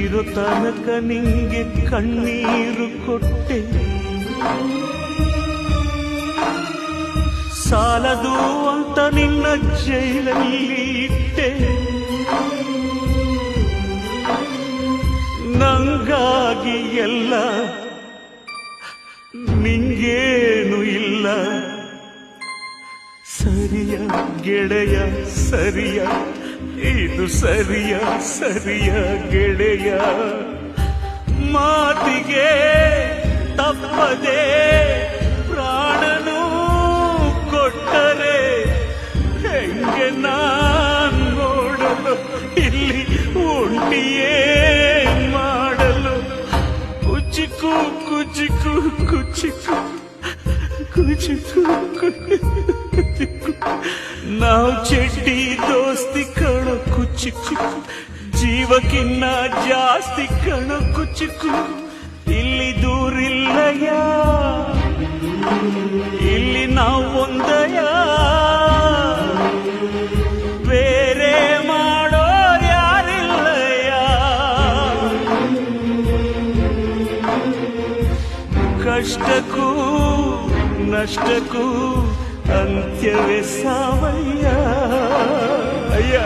ಇರೋ ತನಕ ನಿಂಗೆ ಕಣ್ಣೀರು ಕೊಟ್ಟೆ, ಸಾಲದು ಅಂತ ನಿನ್ನ ಜೈಲಲ್ಲಿ ಇಟ್ಟೆ. ನಂಗಾಗಿ ಎಲ್ಲ ನಿಂಗೇನು ಇಲ್ಲ. ಸರಿಯ ಗೆಳೆಯ ಸರಿಯ, ಇದು ಸರಿಯ ಸರಿಯ ಗೆಳೆಯ. ಮಾತಿಗೆ ತಪ್ಪದೆ ಪ್ರಾಣನು ಕೊಟ್ಟರೆ ಹೆಂಗೆ ನಾನ್ ನೋಡಲು, ಇಲ್ಲಿ ಒಂಟಿಯೇ ಮಾಡಲು. ಕುಚಿಕು ಕುಚಿಕು ಕುಚಿಕು ಕುಚಿಕು ಕುಚಿಕು, ನಾವು ಚಡ್ಡಿ ದೋಸ್ತಿ ಕಣೋ ಕುಚಿಕು, ಜೀವಕ್ಕಿನ್ನ ಜಾಸ್ತಿ ಕಣೋ ಕುಚಿಕು. ಇಲ್ಲಿ ದೂರಿಲ್ಲಯ್ಯ, ಇಲ್ಲಿ ನಾವು ಒಂದಯ, ಬೇರೆ ಮಾಡೋರು ಯಾರಿಲ್ಲಯ್ಯ. ಕಷ್ಟಕ್ಕೂ ನಷ್ಟಕ್ಕೂ ಅಂತ್ಯವೇ ಸಾವಯ್ಯ. ಅಯ್ಯ